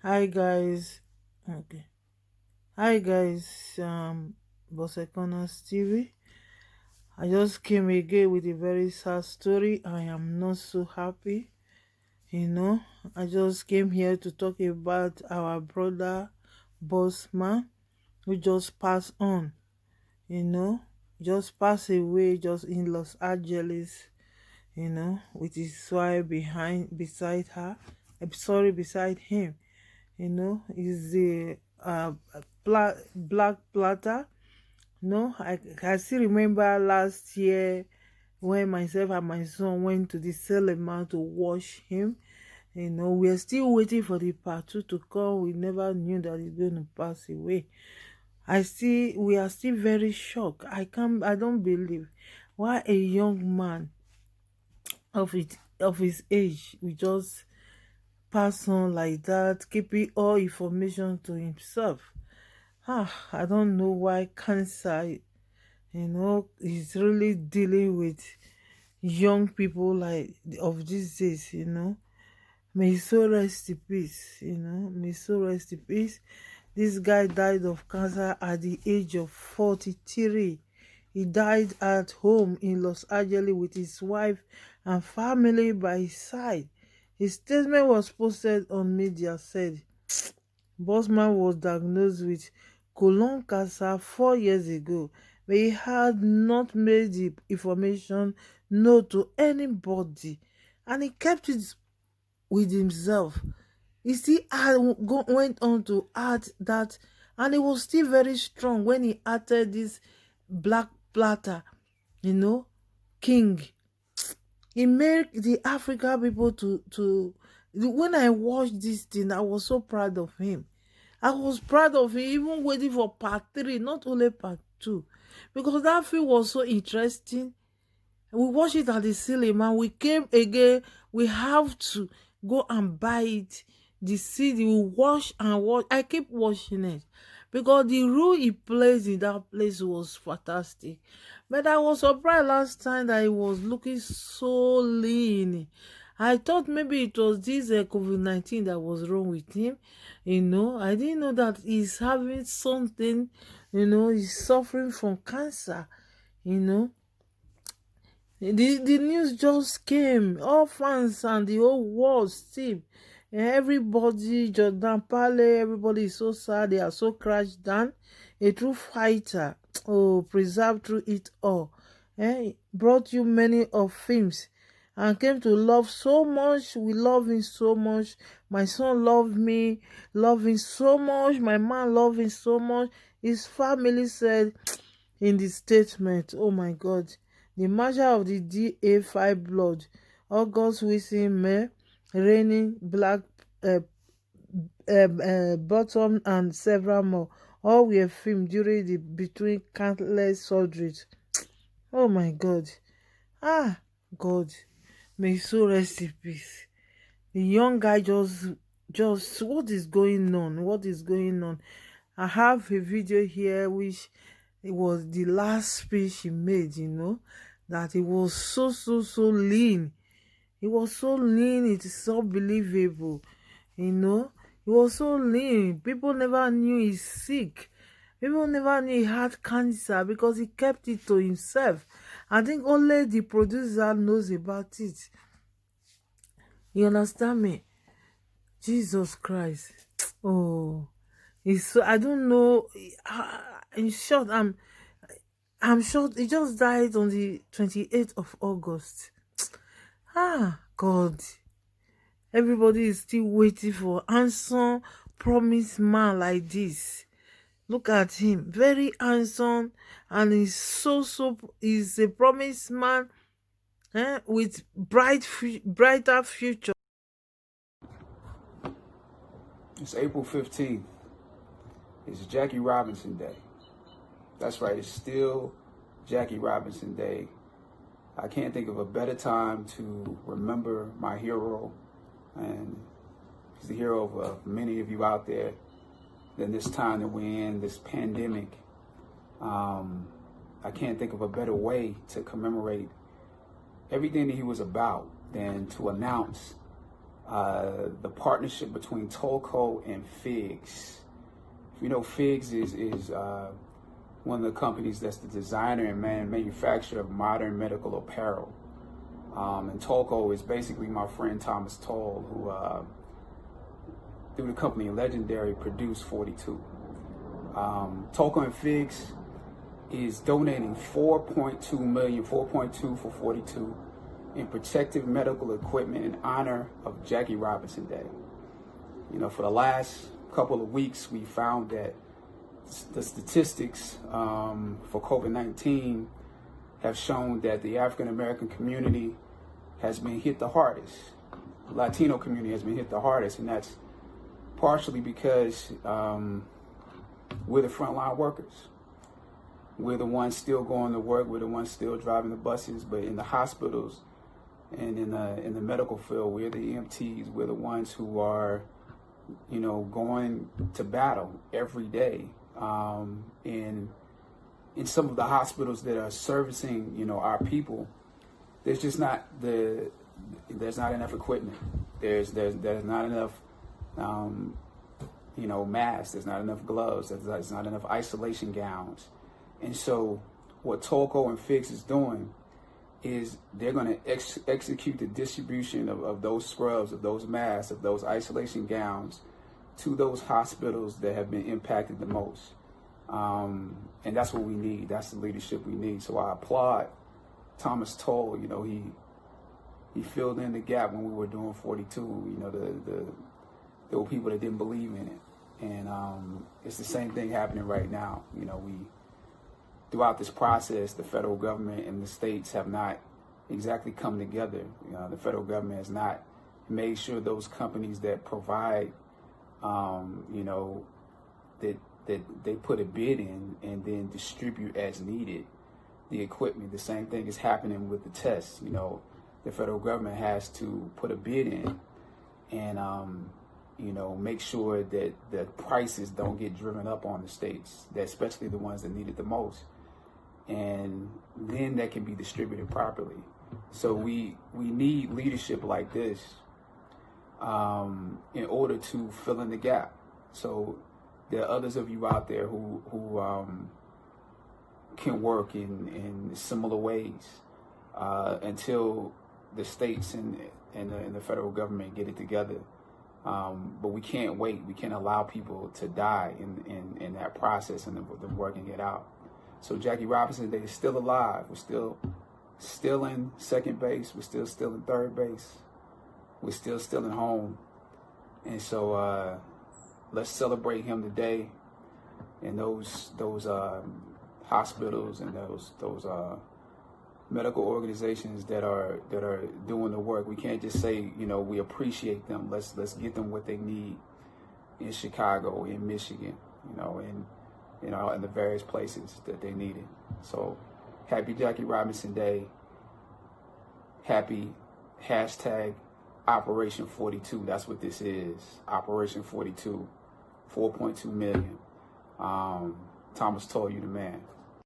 Hi guys. Okay. Hi guys. Bosekona's TV. I just came again with a very sad story. I am not so happy. You know, I just came here to talk about our brother Boseman who just passed on. You know, just passed away just in Los Angeles. With his wife beside her. Sorry, beside him. Is the black platter. I still remember last year when myself and my son went to the cinema to watch him. We're still waiting for the part two to come. We never knew that he's going to pass away. We are still very shocked. I don't believe why a young man of his age will just pass on like that, keeping all information to himself. I don't know why cancer, is really dealing with young people like of these days. May his soul rest in peace. May his soul rest in peace. This guy died of cancer at the age of 43. He died at home in Los Angeles with his wife and family by his side. His statement was posted on media said Boseman was diagnosed with colon cancer 4 years ago, but he had not made the information known to anybody, and he kept it with himself. He still went on to add that, and he was still very strong when he added this black platter, you know, king. He made the African people when I watched this thing, I was so proud of him. I was proud of him, even waiting for part three, not only part two, because that film was so interesting. We watched it at the cinema. We came again. We have to go and buy it. The CD, we watch and watch. I keep watching it because the role he plays in that place was fantastic. But I was surprised last time that he was looking so lean. I thought maybe it was this COVID-19 that was wrong with him. I didn't know that he's having something. He's suffering from cancer. You know, the news just came. All fans and the whole world still. Everybody, Jordan Pale, everybody is so sad. They are so crashed down. A true fighter. Oh, preserved through it all. Brought you many of films and came to love so much. We love him so much. My son loved me, loving so much. My man loving so much. His family said in the statement, oh my God, the measure of the DA5 blood, August Wilson May, raining black bottom and several more, all were filmed during the between countless surgeries. Oh my God. God, may his soul rest in peace. The young guy just what is going on? What is going on? I have a video here which it was the last speech he made, that he was so lean. He was so lean, it is unbelievable. He was so lean. People never knew he's sick. People never knew he had cancer because he kept it to himself. I think only the producer knows about it. You understand me? Jesus Christ. Oh, it's so, I don't know. In short, I'm sure he just died on the 28th of August. God. Everybody is still waiting for handsome, promised man like this. Look at him. Very handsome, and he's a promised man, with brighter future. It's April 15th. It's Jackie Robinson Day. That's right, it's still Jackie Robinson Day. I can't think of a better time to remember my hero, and he's the hero of many of you out there, than this time that we're in, this pandemic. I can't think of a better way to commemorate everything that he was about than to announce the partnership between Tolco and Figs. If you know, Figs is one of the companies that's the designer and manufacturer of modern medical apparel. And Tolco is basically my friend Thomas Toll, who through the company Legendary produced 42. Tolco and Figs is donating 4.2 million, 4.2 for 42 in protective medical equipment in honor of Jackie Robinson Day. You know, for the last couple of weeks, we found that the statistics for COVID-19 have shown that the African American community has been hit the hardest. The Latino community has been hit the hardest, and that's partially because we're the frontline workers. We're the ones still going to work. We're the ones still driving the buses. But in the hospitals and in the medical field, we're the EMTs. We're the ones who are, you know, going to battle every day. In some of the hospitals that are servicing, you know, our people, there's just not there's not enough equipment. There's not enough, you know, masks. There's not enough gloves. There's not enough isolation gowns. And so what Tolco and Figs is doing is they're going to execute the distribution of those scrubs, of those masks, of those isolation gowns to those hospitals that have been impacted the most. And that's what we need. That's the leadership we need. So I applaud Thomas Toll. You know, he filled in the gap when we were doing 42. You know, there were people that didn't believe in it. And it's the same thing happening right now. You know, throughout this process, the federal government and the states have not exactly come together. You know, the federal government has not made sure those companies that provide, you know, that they put a bid in and then distribute as needed the equipment. The same thing is happening with the tests. You know, the federal government has to put a bid in and, you know, make sure that the prices don't get driven up on the states, that especially the ones that need it the most. And then that can be distributed properly. So we need leadership like this in order to fill in the gap. So there are others of you out there who can work in similar ways until the states and the federal government get it together. But we can't wait. We can't allow people to die in that process and them working it out. So Jackie Robinson Day is still alive. We're still in second base. We're still in third base. We're still in home. And so let's celebrate him today. And those hospitals and those medical organizations that are doing the work. We can't just say, you know, we appreciate them. Let's get them what they need in Chicago, in Michigan, you know, in the various places that they need it. So happy Jackie Robinson Day. Happy hashtag Operation 42. That's what this is. Operation 42. 4.2 million. Thomas Toll, you the man.